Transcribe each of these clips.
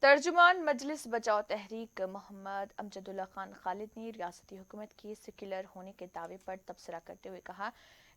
तर्जुमान मजलिस बचाओ तहरीक मोहम्मद अमजदुल्ला खान खालिद ने रियासती हुकूमत के सेक्युलर होने के दावे पर तबसरा करते हुए कहा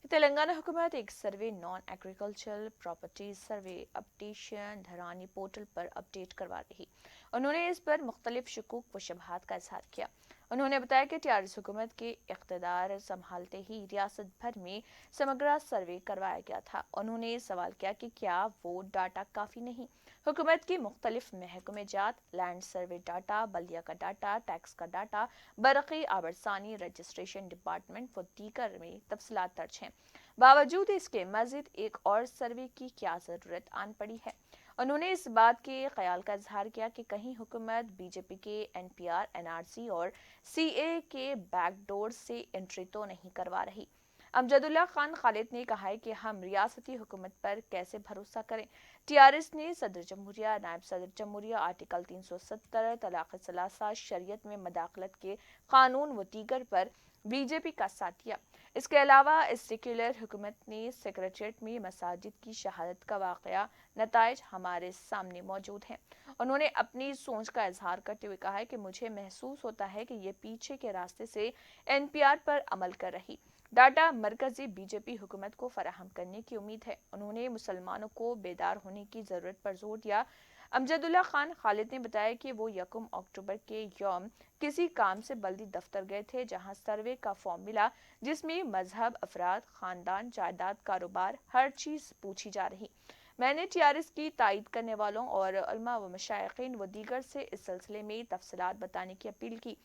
कि तेलंगाना हुकूमत एक सर्वे नॉन एग्रीकल्चरल प्रॉपर्टीज सर्वे अपडेशन धरानी पोर्टल पर अपडेट करवा रही। उन्होंने इस पर मुख्तलिफ शुकूक व शुबहात का इजहार किया। उन्होंने बताया कि टीआरएस हुकूमत के इख्तिदार संभालते ही रियासत भर में समग्र सर्वे करवाया गया था। उन्होंने सवाल किया कि क्या वो डाटा काफ़ी नहीं। हुकूमत की मुख्तलिफ महकमे जात लैंड सर्वे डाटा, बल्दिया का डाटा, टैक्स का डाटा, बरक़ी आबरसानी रजिस्ट्रेशन डिपार्टमेंट व दीगर में तफसीलात दर्ज हैं। बावजूद इसके मजीद एक और सर्वे की क्या ज़रूरत आन पड़ी है। उन्होंने इस बात के ख्याल का इजहार किया कि कहीं हुकूमत बीजेपी के एनपीआर, एनआरसी और सीए के बैकडोर से एंट्री तो नहीं करवा रही। अमजदुल्ला खान खालिद ने कहा है कि हम रियासती हुकूमत पर कैसे भरोसा करें। टीआरएस ने सदर जमहूरिया, नायब सदर जमहूरिया, आर्टिकल 370 तलाक सलासा, शरीयत में मदाखलत के कानून व दीगर पर बीजेपी का साथ दिया। इसके अलावा इस सेक्युलर हुकूमत ने सेक्रेटरीट में मसाजिद की शहादत का वाकया नताइज हमारे सामने मौजूद हैं। उन्होंने अपनी सोच का इजहार करते हुए कहा है कि मुझे महसूस होता है कि ये पीछे के रास्ते से एनपीआर पर अमल कर रही डाटा मरकजी बीजेपी हुकूमत को फराहम करने की उम्मीद है। उन्होंने मुसलमानों को बेदार होने की जरूरत पर जोर दिया। अमजदुल्ला खान खालिद ने बताया कि वो 1 अक्टूबर के यौम किसी काम से बल्दी दफ्तर गए थे, जहां सर्वे का फॉर्म मिला जिसमें मजहब, अफराद, खानदान, जायदाद, कारोबार हर चीज पूछी जा रही। मैंने टीआरएस की तायद करने वालों और उलमा व मशाइखीन व दीगर से इस सिलसिले में तफसीलात बताने की अपील की।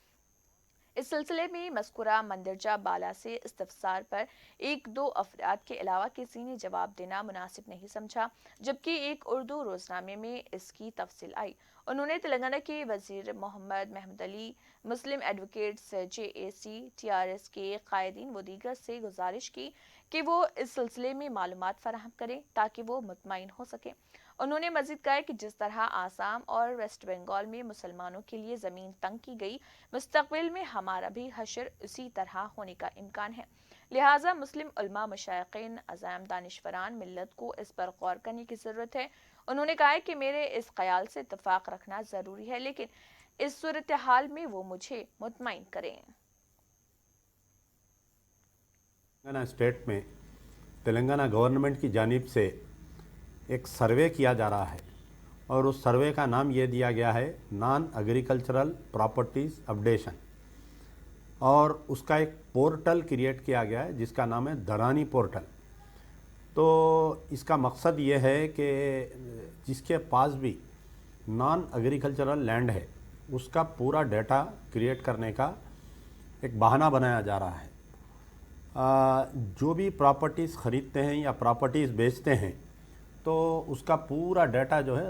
इस सिलसिले में मस्कुरा मंदरजा बाला से इस्तफसार पर एक दो अफराद के अलावा किसी ने जवाब देना मुनासिब नहीं समझा, जबकि एक उर्दू रोजनामे में इसकी तफसील आई। उन्होंने तेलंगाना के वजीर मोहम्मद महमूद अली, मुस्लिम एडवोकेट्स जेएसी, टीआरएस के कायदीन व दीगर से गुजारिश की कि वो इस सिलसिले में मालूमात फराहम करें ताकि वो मुतमईन हो सकें। उन्होंने मजीद कहा कि जिस तरह आसाम और वेस्ट बंगाल में मुसलमानों के लिए ज़मीन तंग की गई, मुस्तकबिल में हमारा भी हशर उसी तरह होने का इम्कान है। लिहाजा मुस्लिम उलमा, मशाइखीन, अज़ाम, दानिशवरान मिल्लत को इस पर गौर करने की ज़रूरत है। उन्होंने कहा कि मेरे इस ख्याल से इत्तफाक रखना ज़रूरी है, लेकिन इस सूरत हाल में वो मुझे मुतमईन करें। तेलंगाना स्टेट में तेलंगाना गवर्नमेंट की जानिब से एक सर्वे किया जा रहा है और उस सर्वे का नाम ये दिया गया है नॉन एग्रीकल्चरल प्रॉपर्टीज़ अपडेशन, और उसका एक पोर्टल क्रिएट किया गया है जिसका नाम है धरानी पोर्टल। तो इसका मकसद ये है कि जिसके पास भी नॉन एग्रीकल्चरल लैंड है उसका पूरा डाटा क्रिएट करने का एक बहाना बनाया जा रहा है। जो भी प्रॉपर्टीज़ ख़रीदते हैं या प्रॉपर्टीज़ बेचते हैं तो उसका पूरा डाटा जो है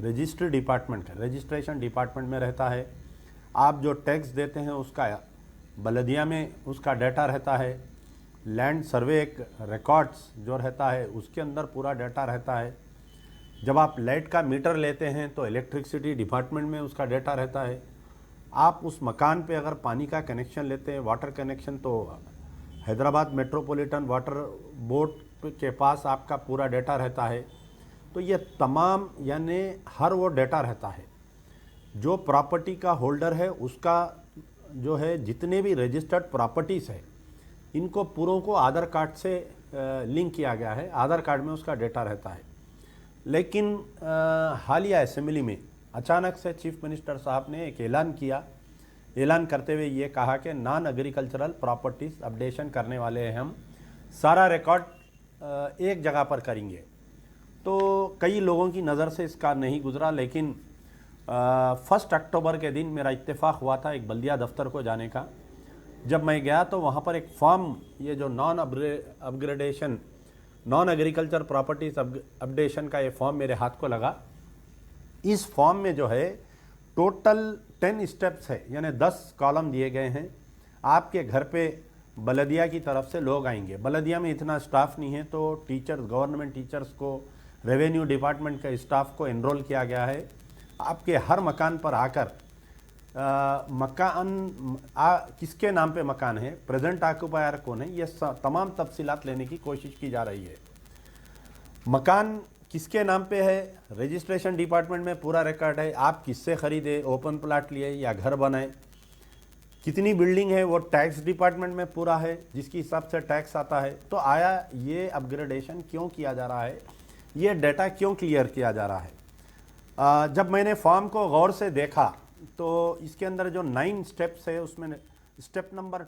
रजिस्ट्री डिपार्टमेंट है, रजिस्ट्रेशन डिपार्टमेंट में रहता है। आप जो टैक्स देते हैं उसका बलदिया में उसका डाटा रहता है। लैंड सर्वे एक रिकॉर्ड्स जो रहता है उसके अंदर पूरा डाटा रहता है। जब आप लाइट का मीटर लेते हैं तो इलेक्ट्रिसिटी डिपार्टमेंट में उसका डाटा रहता है। आप उस मकान पे अगर पानी का कनेक्शन लेते हैं, वाटर कनेक्शन, तो हैदराबाद मेट्रोपॉलिटन वाटर बोर्ड के पास आपका पूरा डाटा रहता है। तो ये तमाम यानी हर वो डाटा रहता है जो प्रॉपर्टी का होल्डर है उसका जो है जितने भी रजिस्टर्ड प्रॉपर्टीज़ है इनको पूरों को आधार कार्ड से लिंक किया गया है। आधार कार्ड में उसका डाटा रहता है। लेकिन हालिया असेंबली में अचानक से चीफ मिनिस्टर साहब ने एक ऐलान करते हुए ये कहा कि नॉन एग्रीकल्चरल प्रॉपर्टीज़ अपडेशन करने वाले हैं हम, सारा रिकॉर्ड एक जगह पर करेंगे। तो कई लोगों की नज़र से इसका नहीं गुजरा, लेकिन 1 अक्टूबर के दिन मेरा इत्तेफाक हुआ था एक बल्दिया दफ्तर को जाने का। जब मैं गया तो वहाँ पर एक फॉर्म, ये जो नॉन एग्रीकल्चर प्रॉपर्टीज़ अपडेशन का ये फॉर्म मेरे हाथ को लगा। इस फॉर्म में जो है टोटल 10 स्टेप्स है, यानी 10 कॉलम दिए गए हैं। आपके घर पे बलदिया की तरफ से लोग आएंगे। बलदिया में इतना स्टाफ नहीं है तो टीचर्स, गवर्नमेंट टीचर्स को, रेवेन्यू डिपार्टमेंट के स्टाफ को एनरोल किया गया है। आपके हर मकान पर आकर किसके नाम पे मकान है, प्रेजेंट ऑक्यूपायर कौन है, ये तमाम तफसीलात लेने की कोशिश की जा रही है। मकान किसके नाम पे है, रजिस्ट्रेशन डिपार्टमेंट में पूरा रिकॉर्ड है, आप किससे खरीदे, ओपन प्लाट लिए या घर बनाए, कितनी बिल्डिंग है वो टैक्स डिपार्टमेंट में पूरा है जिसके हिसाब से टैक्स आता है। तो आया ये अपग्रेडेशन क्यों किया जा रहा है, ये डाटा क्यों क्लियर किया जा रहा है। जब मैंने फॉर्म को गौर से देखा तो इसके अंदर जो 9 स्टेप्स है उसमें स्टेप नंबर